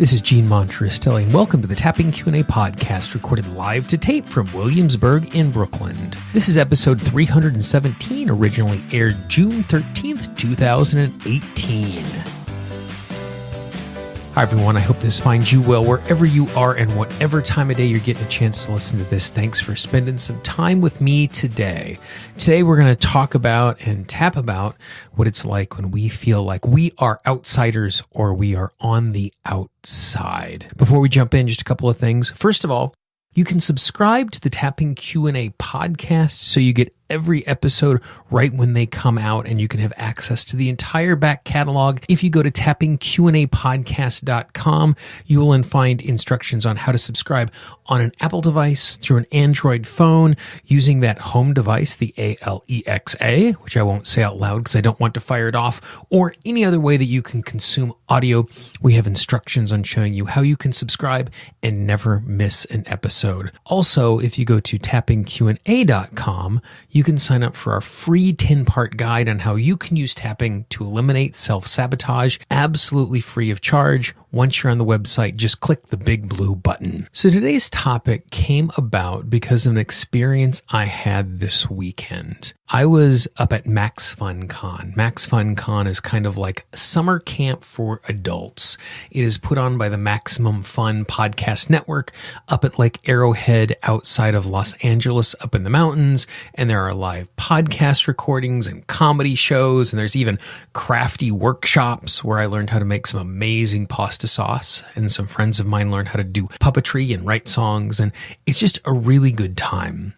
This is Gene Monterastelli, and welcome to the Tapping Q&A podcast, recorded live to tape from Williamsburg in Brooklyn. This is episode 317, originally aired June 13th, 2018. Hi, everyone. I hope this finds you well wherever you are and whatever time of day you're getting a chance to listen to this. Thanks for spending some time with me today. Today, we're going to talk about and tap about what it's like when we feel like we are outsiders or we are on the outside. Before we jump in, just a couple of things. First of all, you can subscribe to the Tapping Q&A podcast so you get every episode right when they come out, and you can have access to the entire back catalog. If you go to tappingqandapodcast.com, you will find instructions on how to subscribe on an Apple device, through an Android phone, using that home device, the Alexa, which I won't say out loud because I don't want to fire it off, or any other way that you can consume audio. We have instructions on showing you how you can subscribe and never miss an episode. Also, if you go to tappingqanda.com, you can sign up for our free 10-part guide on how you can use tapping to eliminate self-sabotage, absolutely free of charge. Once you're on the website, just click the big blue button. So today's topic came about because of an experience I had this weekend. I was up at Max Fun Con. Max Fun Con is kind of like summer camp for adults. It is put on by the Maximum Fun Podcast Network up at Lake Arrowhead outside of Los Angeles, up in the mountains. And there are live podcast recordings and comedy shows. And there's even crafty workshops where I learned how to make some amazing pasta sauce. And some friends of mine learned how to do puppetry and write songs. And it's just a really good time.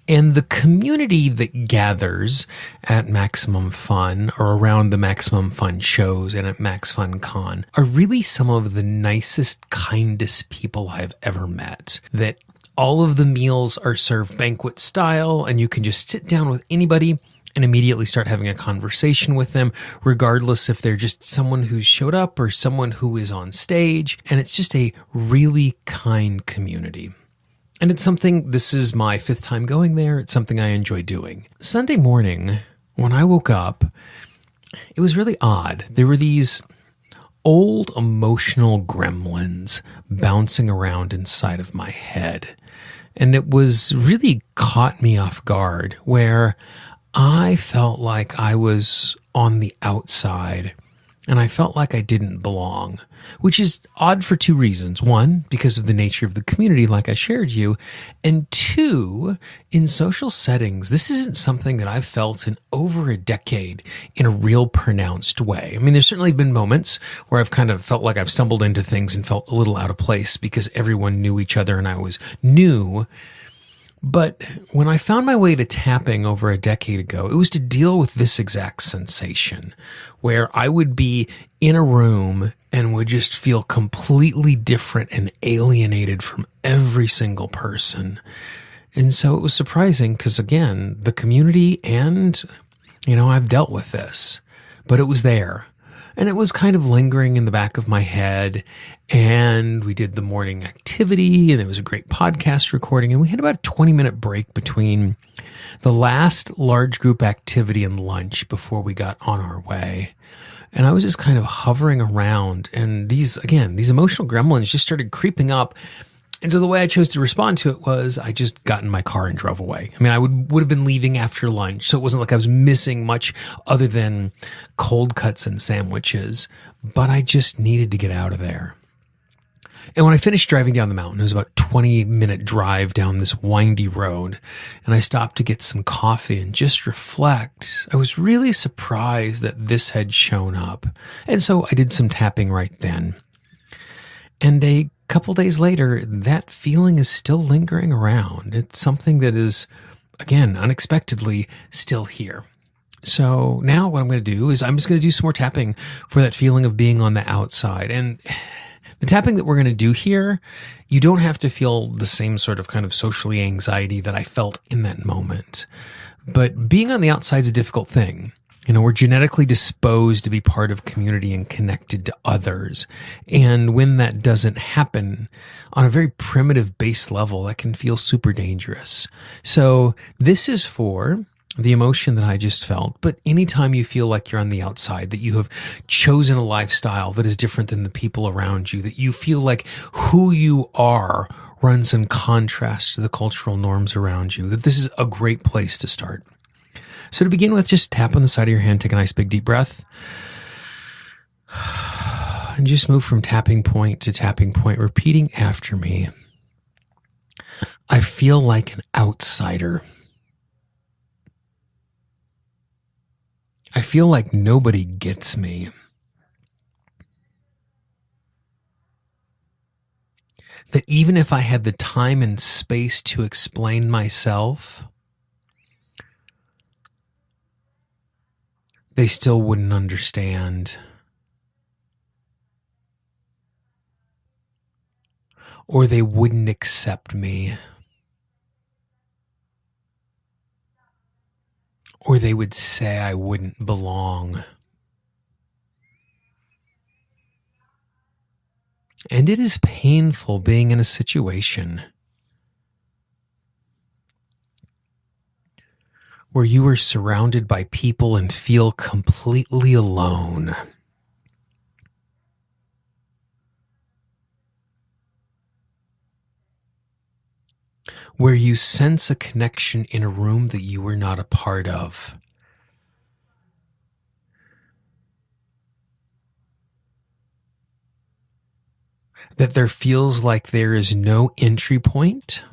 And the community that gathers at Maximum Fun or around the Maximum Fun shows and at Max Fun Con are really some of the nicest, kindest people I've ever met. That all of the meals are served banquet style, and you can just sit down with anybody and immediately start having a conversation with them, regardless if they're just someone who showed up or someone who is on stage. And it's just a really kind community. And it's something, this is my 5th time going there. It's something I enjoy doing. Sunday morning, when I woke up, it was really odd. There were these old emotional gremlins bouncing around inside of my head. And it was really caught me off guard, where I felt like I was on the outside and I felt like I didn't belong, which is odd for 2 reasons. 1, because of the nature of the community, like I shared you. And 2, in social settings, this isn't something that I've felt in over a decade in a real pronounced way. I mean, there's certainly been moments where I've kind of felt like I've stumbled into things and felt a little out of place because everyone knew each other and I was new. But when I found my way to tapping over a decade ago, it was to deal with this exact sensation, where I would be in a room and would just feel completely different and alienated from every single person. And so it was surprising because, again, the community and, I've dealt with this, but it was there. And it was kind of lingering in the back of my head. And we did the morning activity, and it was a great podcast recording. And we had about a 20-minute break between the last large group activity and lunch before we got on our way. And I was just kind of hovering around. And these emotional gremlins just started creeping up. And so the way I chose to respond to it was I just got in my car and drove away. I mean, I would have been leaving after lunch, so it wasn't like I was missing much other than cold cuts and sandwiches, but I just needed to get out of there. And when I finished driving down the mountain, it was about a 20-minute drive down this windy road, and I stopped to get some coffee and just reflect. I was really surprised that this had shown up. And so I did some tapping right then. And a couple days later, that feeling is still lingering around. It's something that is, again, unexpectedly still here. So now what I'm going to do is I'm just going to do some more tapping for that feeling of being on the outside. And the tapping that we're going to do here, you don't have to feel the same sort of kind of socially anxiety that I felt in that moment. But being on the outside is a difficult thing. We're genetically disposed to be part of community and connected to others. And when that doesn't happen on a very primitive base level, that can feel super dangerous. So this is for the emotion that I just felt. But anytime you feel like you're on the outside, that you have chosen a lifestyle that is different than the people around you, that you feel like who you are runs in contrast to the cultural norms around you, that this is a great place to start. So to begin with, just tap on the side of your hand, take a nice big deep breath, and just move from tapping point to tapping point, repeating after me. I feel like an outsider. I feel like nobody gets me. That even if I had the time and space to explain myself, they still wouldn't understand. Or they wouldn't accept me. Or they would say I wouldn't belong. And it is painful being in a situation where you are surrounded by people and feel completely alone. Where you sense a connection in a room that you were not a part of. That there feels like there is no entry point.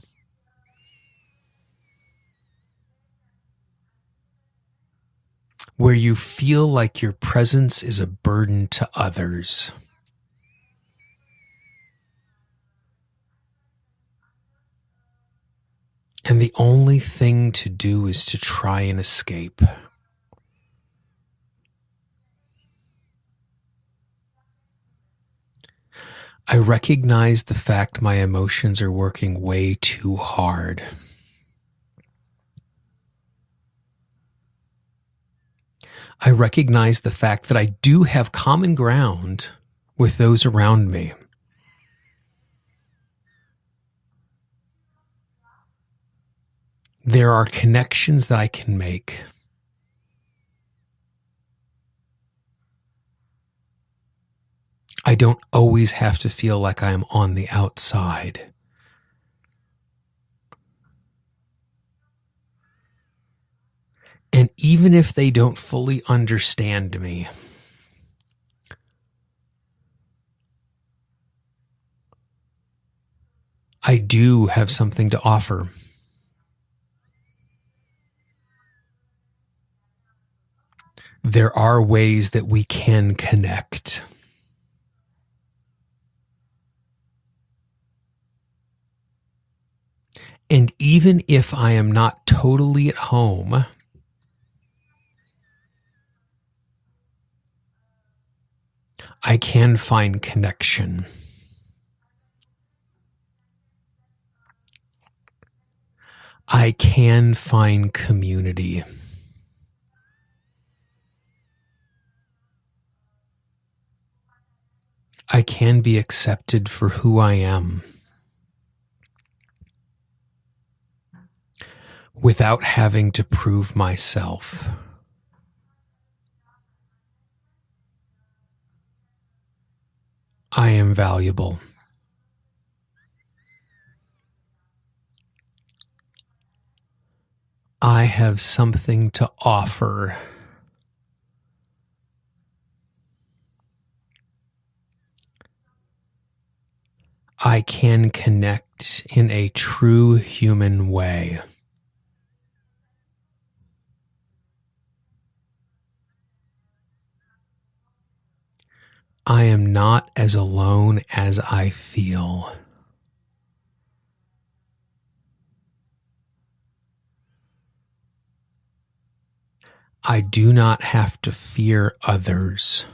Where you feel like your presence is a burden to others. And the only thing to do is to try and escape. I recognize the fact my emotions are working way too hard. I recognize the fact that I do have common ground with those around me. There are connections that I can make. I don't always have to feel like I am on the outside. And even if they don't fully understand me, I do have something to offer. There are ways that we can connect. And even if I am not totally at home, I can find connection. I can find community. I can be accepted for who I am without having to prove myself. I am valuable. I have something to offer. I can connect in a true human way. I am not as alone as I feel. I do not have to fear others.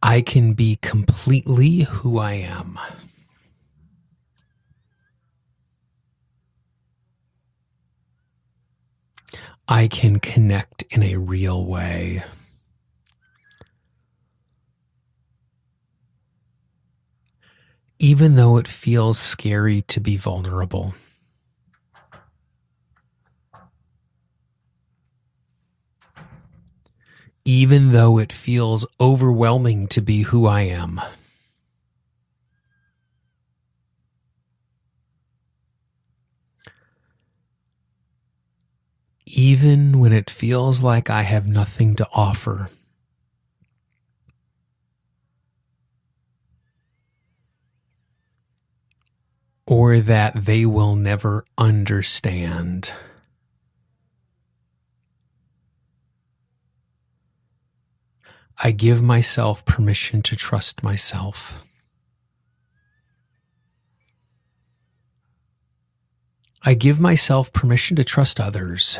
I can be completely who I am. I can connect in a real way. even though it feels scary to be vulnerable. Even though it feels overwhelming to be who I am. Even when it feels like I have nothing to offer. Or that they will never understand. I give myself permission to trust myself. I give myself permission to trust others.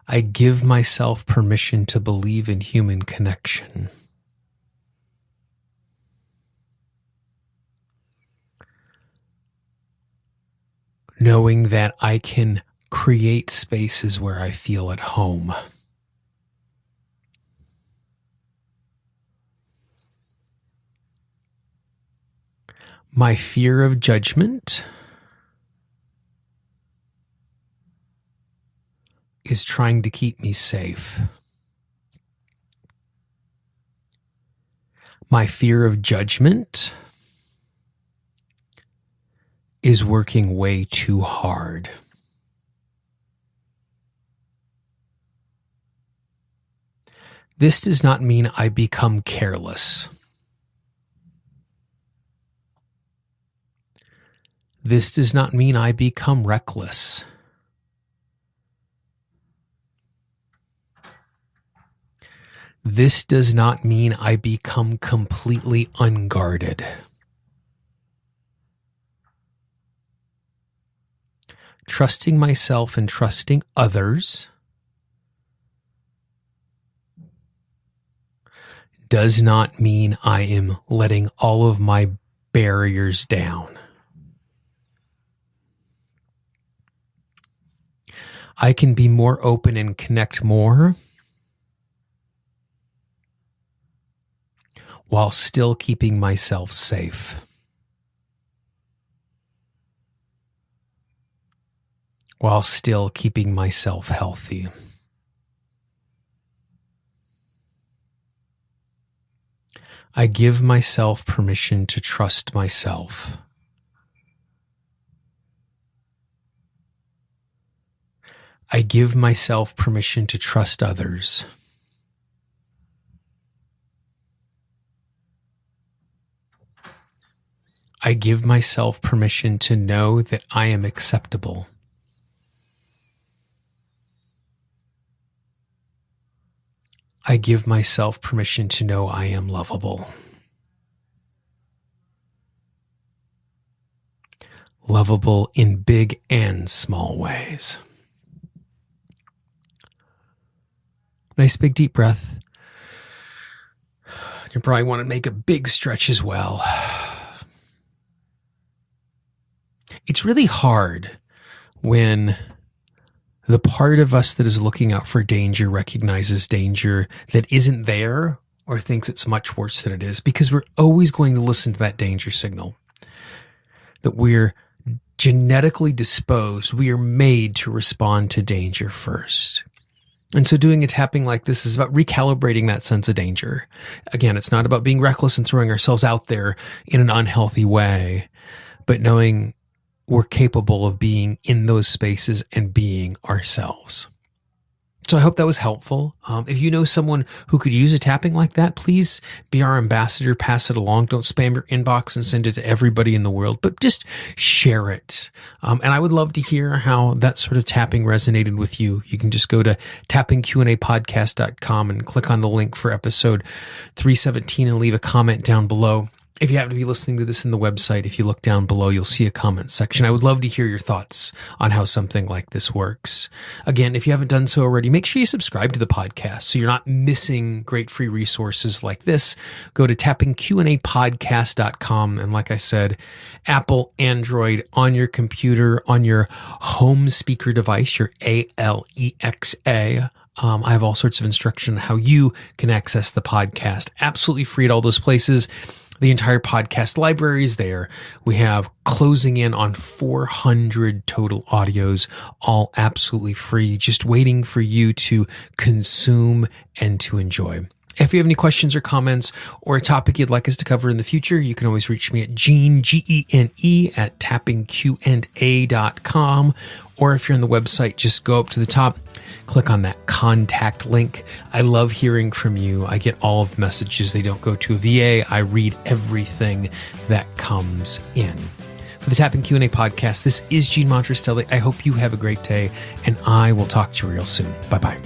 I give myself permission to believe in human connection. Knowing that I can create spaces where I feel at home. My fear of judgment is trying to keep me safe. My fear of judgment is working way too hard. This does not mean I become careless. This does not mean I become reckless. This does not mean I become completely unguarded. Trusting myself and trusting others does not mean I am letting all of my barriers down. I can be more open and connect more while still keeping myself safe. While still keeping myself healthy. I give myself permission to trust myself. I give myself permission to trust others. I give myself permission to know that I am acceptable. I give myself permission to know I am lovable. Lovable in big and small ways. Nice big deep breath. You probably want to make a big stretch as well. It's really hard when the part of us that is looking out for danger recognizes danger that isn't there or thinks it's much worse than it is, because we're always going to listen to that danger signal. That we're genetically disposed, we are made to respond to danger first. And so doing a tapping like this is about recalibrating that sense of danger. Again, it's not about being reckless and throwing ourselves out there in an unhealthy way, but knowing we're capable of being in those spaces and being ourselves. So I hope that was helpful. If you know someone who could use a tapping like that, please be our ambassador, pass it along. Don't spam your inbox and send it to everybody in the world, but just share it. And I would love to hear how that sort of tapping resonated with you. You can just go to tappingqandapodcast.com and click on the link for episode 317 and leave a comment down below. If you happen to be listening to this in the website, if you look down below, you'll see a comment section. I would love to hear your thoughts on how something like this works. Again, if you haven't done so already, make sure you subscribe to the podcast so you're not missing great free resources like this. Go to tappingqandapodcast.com. And like I said, Apple, Android, on your computer, on your home speaker device, your Alexa, I have all sorts of instruction on how you can access the podcast absolutely free at all those places. The entire podcast library is there. We have closing in on 400 total audios, all absolutely free, just waiting for you to consume and to enjoy. If you have any questions or comments or a topic you'd like us to cover in the future, you can always reach me at Gene, Gene, at tappingqna.com. Or if you're on the website, just go up to the top, click on that contact link. I love hearing from you. I get all of the messages. They don't go to a VA. I read everything that comes in. For the Tapping Q&A podcast, this is Gene Monterastelli. I hope you have a great day, and I will talk to you real soon. Bye-bye.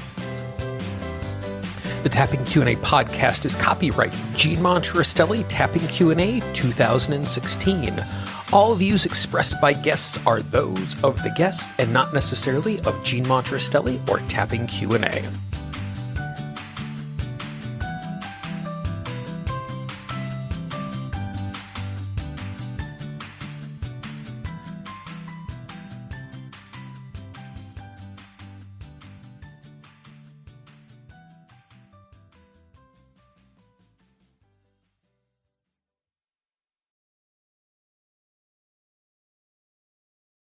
The Tapping Q&A podcast is copyright Gene Monterastelli, Tapping Q&A 2016. All views expressed by guests are those of the guests and not necessarily of Gene Monterastelli or Tapping Q&A.